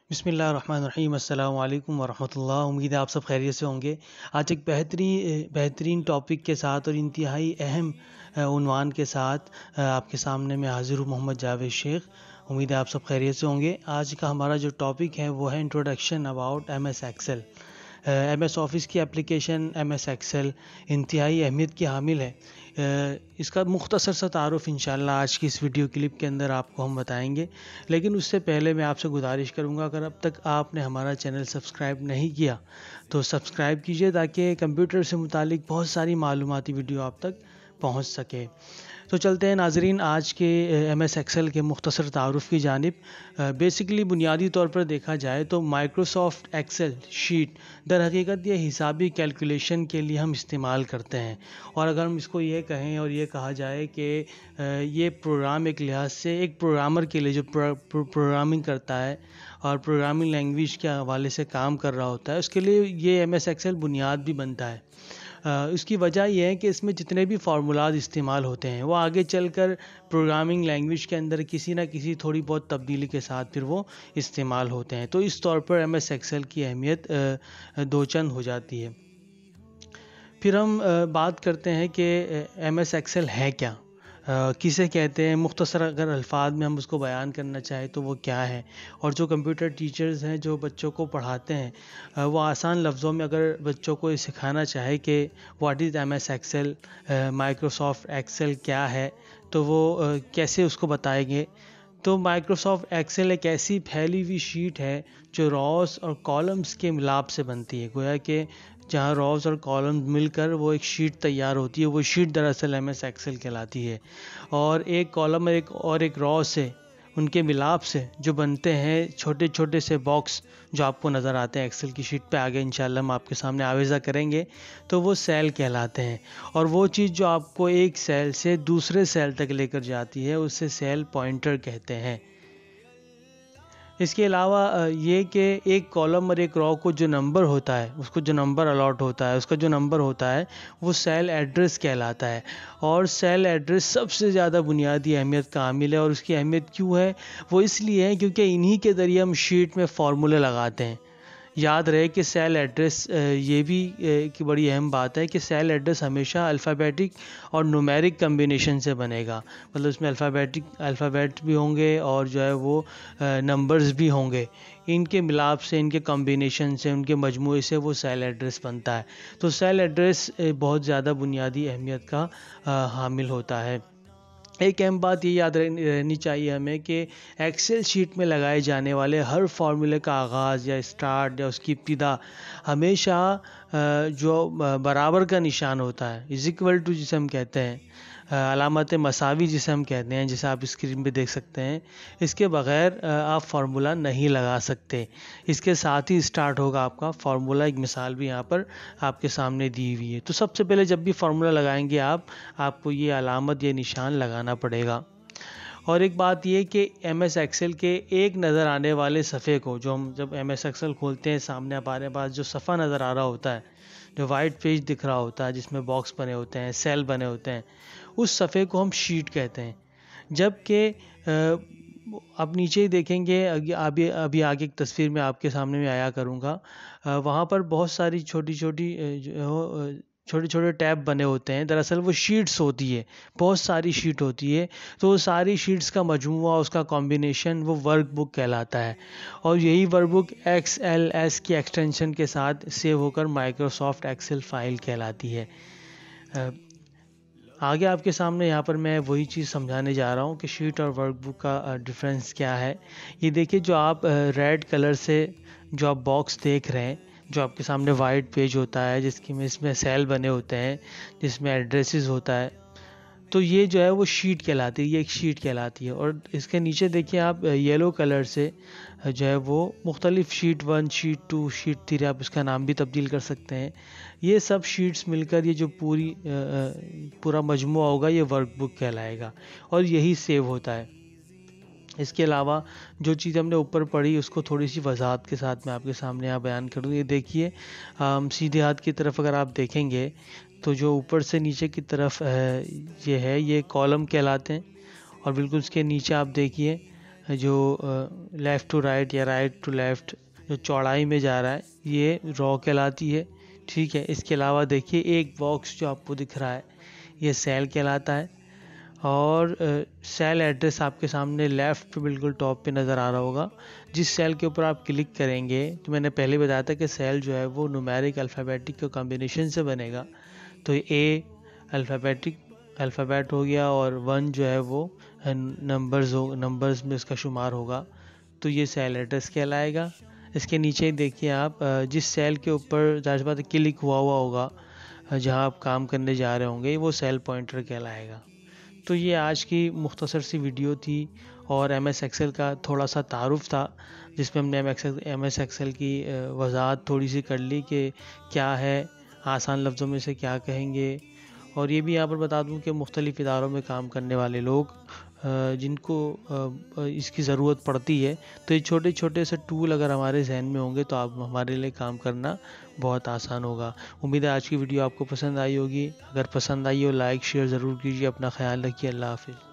بسم اللہ الرحمن الرحیم۔ السلام علیکم ورحمۃ اللہ۔ امید ہے آپ سب خیریت سے ہوں گے۔ آج ایک بہترین ٹاپک کے ساتھ اور انتہائی اہم عنوان کے ساتھ آپ کے سامنے میں حاضر ہوں، محمد جاوید شیخ۔ امید ہے آپ سب خیریت سے ہوں گے۔ آج کا ہمارا جو ٹاپک ہے وہ ہے introduction about M S Excel. M S office کی اپلیکیشن ایم ایس ایکسل انتہائی اہمیت کی حامل ہے۔ اس کا مختصر سا تعارف انشاءاللہ آج کی اس ویڈیو کلپ کے اندر آپ کو ہم بتائیں گے، لیکن اس سے پہلے میں آپ سے گزارش کروں گا، اگر اب تک آپ نے ہمارا چینل سبسکرائب نہیں کیا تو سبسکرائب کیجئے تاکہ کمپیوٹر سے متعلق بہت ساری معلوماتی ویڈیو آپ تک پہنچ سکے۔ تو چلتے ہیں ناظرین آج کے ایم ایس ایکسل کے مختصر تعارف کی جانب۔ بیسیکلی بنیادی طور پر دیکھا جائے تو مائکروسافٹ ایکسل شیٹ در حقیقت یہ حسابی کیلکولیشن کے لیے ہم استعمال کرتے ہیں، اور اگر ہم اس کو یہ کہیں اور یہ کہا جائے کہ یہ پروگرام ایک لحاظ سے ایک پروگرامر کے لیے جو پروگرامنگ کرتا ہے اور پروگرامنگ لینگویج کے حوالے سے کام کر رہا ہوتا ہے، اس کے لیے یہ ایم ایس ایکسل بنیاد بھی بنتا ہے۔ اس کی وجہ یہ ہے کہ اس میں جتنے بھی فارمولاز استعمال ہوتے ہیں وہ آگے چل کر پروگرامنگ لینگویج کے اندر کسی نہ کسی تھوڑی بہت تبدیلی کے ساتھ پھر وہ استعمال ہوتے ہیں، تو اس طور پر ایم ایس ایکسل کی اہمیت دو چند ہو جاتی ہے۔ پھر ہم بات کرتے ہیں کہ ایم ایس ایکسل ہے کیا، کسے کہتے ہیں، مختصر اگر الفاظ میں ہم اس کو بیان کرنا چاہیں تو وہ کیا ہے، اور جو کمپیوٹر ٹیچرز ہیں جو بچوں کو پڑھاتے ہیں وہ آسان لفظوں میں اگر بچوں کو یہ سکھانا چاہے کہ what is M S Excel, Microsoft Excel کیا ہے، تو وہ کیسے اس کو بتائیں گے۔ تو مائکروسافٹ ایکسل ایک ایسی پھیلی ہوئی شیٹ ہے جو روز اور کالمز کے ملاپ سے بنتی ہے، گویا کہ جہاں روز اور کالمز مل کر وہ ایک شیٹ تیار ہوتی ہے، وہ شیٹ دراصل ایم ایس ایکسل کہلاتی ہے، اور ایک کالم اور ایک رو سے ان کے ملاپ سے جو بنتے ہیں چھوٹے چھوٹے سے باکس جو آپ کو نظر آتے ہیں ایکسل کی شیٹ پہ، آگے انشاءاللہ ہم آپ کے سامنے آویزہ کریں گے، تو وہ سیل کہلاتے ہیں، اور وہ چیز جو آپ کو ایک سیل سے دوسرے سیل تک لے کر جاتی ہے اسے سیل پوائنٹر کہتے ہیں۔ اس کے علاوہ یہ کہ ایک کالم اور ایک رو کو جو نمبر ہوتا ہے، اس کو جو نمبر الاٹ ہوتا ہے، اس کا جو نمبر ہوتا ہے وہ سیل ایڈریس کہلاتا ہے، اور سیل ایڈریس سب سے زیادہ بنیادی اہمیت کا حامل ہے، اور اس کی اہمیت کیوں ہے؟ وہ اس لیے ہے کیونکہ انہی کے ذریعے ہم شیٹ میں فارمولے لگاتے ہیں۔ یاد رہے کہ سیل ایڈریس یہ بھی ایک بڑی اہم بات ہے کہ سیل ایڈریس ہمیشہ الفابیٹک اور نومیرک کمبینیشن سے بنے گا، مطلب اس میں الفابیٹ بھی ہوں گے اور جو ہے وہ نمبرز بھی ہوں گے، ان کے ملاپ سے، ان کے کمبینیشن سے، ان کے مجموعے سے وہ سیل ایڈریس بنتا ہے۔ تو سیل ایڈریس بہت زیادہ بنیادی اہمیت کا حامل ہوتا ہے۔ ایک اہم بات یہ یاد رہنی چاہیے ہمیں کہ ایکسل شیٹ میں لگائے جانے والے ہر فارمولے کا آغاز یا اسٹارٹ یا اس کی ابتدا ہمیشہ جو برابر کا نشان ہوتا ہے، از اکول ٹو جسے ہم کہتے ہیں، علامت مساوی جسے ہم کہتے ہیں، جسے آپ اسکرین پہ دیکھ سکتے ہیں، اس کے بغیر آپ فارمولہ نہیں لگا سکتے۔ اس کے ساتھ ہی اسٹارٹ ہوگا آپ کا فارمولہ، ایک مثال بھی یہاں پر آپ کے سامنے دی ہوئی ہے۔ تو سب سے پہلے جب بھی فارمولہ لگائیں گے آپ کو یہ علامت، یہ نشان لگانا پڑے گا۔ اور ایک بات یہ کہ ایم ایس ایکسل کے ایک نظر آنے والے صفحے کو، جو ہم جب ایم ایس ایکسل کھولتے ہیں سامنے ہمارے پاس جو صفحہ نظر آ رہا ہوتا ہے، جو وائٹ پیج دکھ رہا ہوتا ہے جس میں باکس بنے ہوتے ہیں، سیل بنے ہوتے ہیں، اس صفحے کو ہم شیٹ کہتے ہیں۔ جبکہ آپ نیچے ہی دیکھیں گے، ابھی آگے ایک تصویر میں آپ کے سامنے میں آیا کروں گا، وہاں پر بہت ساری چھوٹی چھوٹے ٹیب بنے ہوتے ہیں، دراصل وہ شیٹس ہوتی ہے، بہت ساری شیٹ ہوتی ہے، تو وہ ساری شیٹس کا مجموعہ، اس کا کمبینیشن وہ ورک بک کہلاتا ہے، اور یہی ورک بک ایکس ایل ایس کی ایکسٹینشن کے ساتھ سیو ہو کر مائکروسافٹ ایکسل فائل کہلاتی ہے۔ آگے آپ کے سامنے یہاں پر میں وہی چیز سمجھانے جا رہا ہوں کہ شیٹ اور ورک بک کا ڈیفرنس کیا ہے۔ یہ دیکھیے، جو آپ ریڈ کلر سے جو آپ باکس دیکھ رہے ہیں، جو آپ کے سامنے وائٹ پیج ہوتا ہے اس میں سیل بنے ہوتے ہیں، جس میں ایڈریسز ہوتا ہے، تو یہ جو ہے وہ شیٹ کہلاتی ہے، یہ ایک شیٹ کہلاتی ہے۔ اور اس کے نیچے دیکھیں آپ یلو کلر سے جو ہے وہ مختلف شیٹ 1، شیٹ 2، شیٹ 3، آپ اس کا نام بھی تبدیل کر سکتے ہیں، یہ سب شیٹس مل کر یہ جو پورا مجموعہ ہوگا یہ ورک بک کہلائے گا، اور یہی سیو ہوتا ہے۔ اس کے علاوہ جو چیز ہم نے اوپر پڑھی اس کو تھوڑی سی وضاحت کے ساتھ میں آپ کے سامنے یہاں بیان کروں۔ یہ دیکھیے، سیدھے ہاتھ کی طرف اگر آپ دیکھیں گے تو جو اوپر سے نیچے کی طرف یہ ہے، یہ کالم کہلاتے ہیں، اور بالکل اس کے نیچے آپ دیکھیے جو لیفٹ ٹو رائٹ یا رائٹ ٹو لیفٹ جو چوڑائی میں جا رہا ہے یہ رو کہلاتی ہے. ٹھیک ہے. اس کے علاوہ دیکھیے ایک باکس جو آپ کو دکھ رہا ہے یہ سیل کہلاتا ہے. اور سیل ایڈریس آپ کے سامنے لیفٹ پہ بالکل ٹاپ پہ نظر آ رہا ہوگا. جس سیل کے اوپر آپ کلک کریں گے تو میں نے پہلے بتایا تھا کہ سیل جو ہے وہ نومیرک الفابیٹک کے کمبینیشن سے بنے گا. تو اے الفابیٹ ہو گیا اور 1 جو ہے وہ نمبرز میں اس کا شمار ہوگا. تو یہ سیل ایڈریس کہلائے گا. اس کے نیچے دیکھیے آپ جس سیل کے اوپر ظاہر سی بات ہے کلک ہوا ہوگا جہاں آپ کام کرنے جا رہے ہوں گے وہ سیل پوائنٹر کہلائے گا. تو یہ آج کی مختصر سی ویڈیو تھی اور ایم ایس ایکسل کا تھوڑا سا تعارف تھا جس میں ہم نے ایم ایس ایکسل کی وضاحت تھوڑی سی کر لی کہ کیا ہے, آسان لفظوں میں سے کیا کہیں گے. اور یہ بھی یہاں پر بتا دوں کہ مختلف اداروں میں کام کرنے والے لوگ جن کو اس کی ضرورت پڑتی ہے تو یہ چھوٹے چھوٹے سے ٹول اگر ہمارے ذہن میں ہوں گے تو آپ ہمارے لیے کام کرنا بہت آسان ہوگا. امید ہے آج کی ویڈیو آپ کو پسند آئی ہوگی. اگر پسند آئی ہو لائک شیئر ضرور کیجیے. اپنا خیال رکھیے. اللہ حافظ.